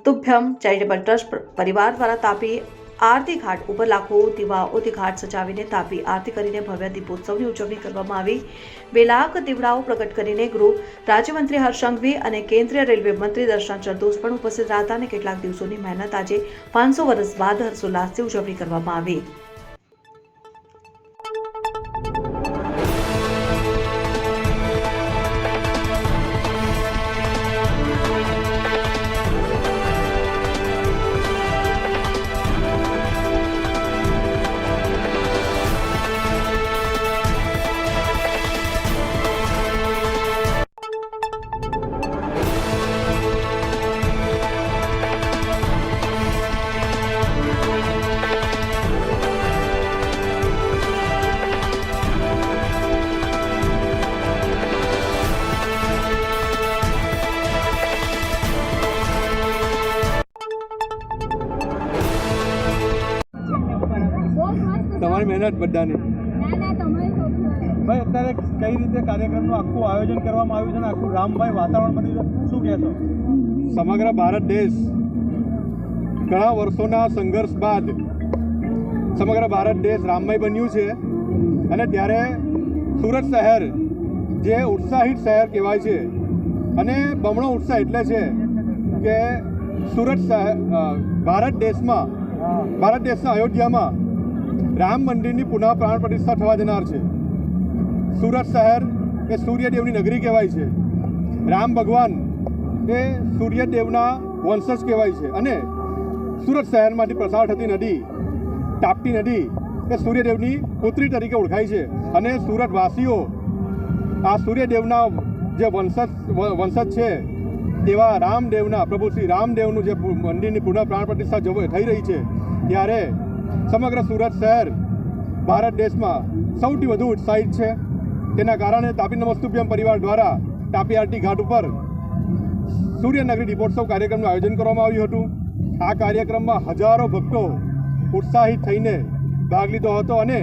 તુભ્યમ charitable trust પરિવાર દ્વારા તાપી આરતી ઘાટ ઉપર લાખો દીવાઓથી ઘાટ સજાવીને તાપી આરતી કરીને ભવ્ય દીપોત્સવની ઉજવણી કરવામાં આવી। 2 લાખ દીવડાઓ પ્રગટ કરીને ગૃહ રાજ્યમંત્રી હર્ષ સંઘવી અને કેન્દ્રીય રેલવે મંત્રી દર્શન જરદોશ પણ ઉપસ્થિત રહ્યા હતા અને કેટલાક દિવસોની મહેનત આજે 500 વર્ષ બાદ હર્ષોલ્લાસથી ઉજવણી કરવામાં આવી। તમારી મહેનત બધાની ભાઈ અત્યારે કઈ રીતે કાર્યક્રમનું આખું આયોજન કરવામાં આવ્યું છે ને આખું રામભાઈ વાતાવરણ બન્યું છે, શું કહેશો? સમગ્ર ભારત દેશ ઘણા વર્ષોના સંઘર્ષ બાદ સમગ્ર ભારત દેશ રામમય બન્યું છે અને ત્યારે સુરત શહેર જે ઉત્સાહિત શહેર કહેવાય છે અને બમણો ઉત્સાહ એટલે છે કે સુરત શહેર ભારત દેશના અયોધ્યામાં રામ મંદિરની પુનઃ પ્રાણ પ્રતિષ્ઠા થવા જનાર છે। સુરત શહેર એ સૂર્યદેવની નગરી કહેવાય છે। રામ ભગવાન એ સૂર્યદેવના વંશજ કહેવાય છે અને સુરત શહેરમાંથી પસાર થતી નદી તાપ્તી નદી એ સૂર્યદેવની પુત્રી તરીકે ઓળખાય છે અને સુરતવાસીઓ આ સૂર્યદેવના જે વંશજ છે તેવા રામદેવના પ્રભુ શ્રી રામદેવનું જે મંદિરની પુનઃ પ્રાણ પ્રતિષ્ઠા થઈ રહી છે ત્યારે સમગ્ર સુરત શહેર ભારત દેશમાં સૌથી વધુ ઉત્સાહિત છે। તેના કારણે તાપી નમસ્તુભ્યમ પરિવાર દ્વારા તાપી આરતી ઘાટ ઉપર સૂર્યનગરી દીપોત્સવ કાર્યક્રમનું આયોજન કરવામાં આવ્યું હતું। આ કાર્યક્રમમાં હજારો ભક્તો ઉત્સાહિત થઈને ભાગ લીધો હતો અને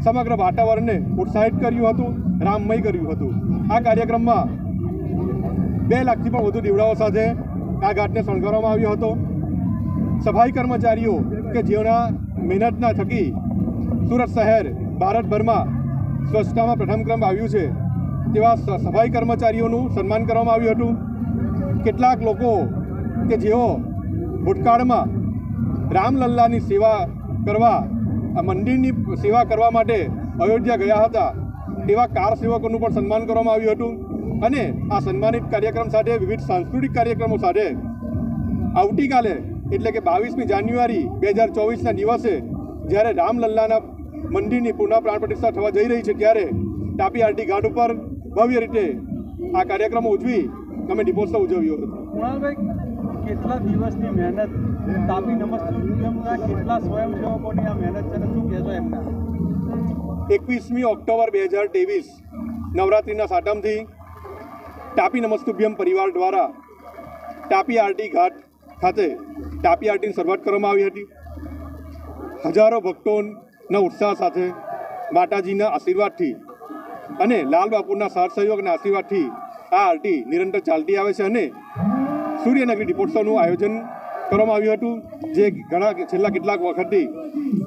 સમગ્ર વાતાવરણને ઉત્સાહિત કર્યું હતું, રામમય કર્યું હતું। આ કાર્યક્રમમાં 2 લાખથી પણ વધુ દીવડાઓ સાથે આ ઘાટને શણગારવામાં આવ્યો હતો। સફાઈ કર્મચારીઓ કે જેઓના મહેનતના થકી સુરત શહેર ભારતભરમાં સ્વચ્છતામાં પ્રથમ ક્રમ આવ્યું છે તેવા સફાઈ કર્મચારીઓનું સન્માન કરવામાં આવ્યું હતું। કેટલાક લોકો કે જેઓ ભૂતકાળમાં રામલલ્લાની સેવા કરવા મંદિરની સેવા કરવા માટે અયોધ્યા ગયા હતા તેવા કાર સેવકોનું પણ સન્માન કરવામાં આવ્યું હતું અને આ સન્માનિત કાર્યક્રમ સાથે વિવિધ સાંસ્કૃતિક કાર્યક્રમો સાથે આવતીકાલે એટલે કે 22મી જાન્યુઆરી 2024ના દિવસે જ્યારે રામલલ્લાના મંદિરની પુનઃ પ્રાણ પ્રતિષ્ઠા થવા જઈ રહી છે ત્યારે તાપી આરતી ઘાટ ઉપર ભવ્ય રીતે આ કાર્યક્રમો ઉજવી અમે દીપોત્સવ ઉજવ્યો હતો। કુણાલભાઈ, કેટલા દિવસની મહેનત, તાપી નમસ્તુભ્યમના કેટલા સ્વયંસેવકોની આ મહેનત છે, શું કહેશો એમના? 21મી ઓક્ટોબર 2023 નવરાત્રિના સાતમથી તાપી નમસ્તુભ્યમ પરિવાર દ્વારા તાપી આરતી ઘાટ ખાતે તાપી આરતીની શરૂઆત કરવામાં આવી હતી। હજારો ભક્તોના ઉત્સાહ સાથે માતાજીના આશીર્વાદથી અને લાલ બાપુના સાથ સહયોગના આશીર્વાદથી આ આરતી નિરંતર ચાલતી આવે છે અને સૂર્યનગરી દીપોત્સવનું આયોજન કરવામાં આવ્યું હતું જે છેલ્લા કેટલાક વખતથી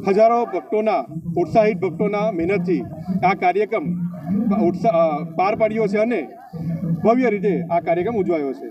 હજારો ભક્તોના ઉત્સાહિત ભક્તોના મહેનતથી આ કાર્યક્રમ પાર પાડ્યો છે અને ભવ્ય રીતે આ કાર્યક્રમ ઉજવાયો છે।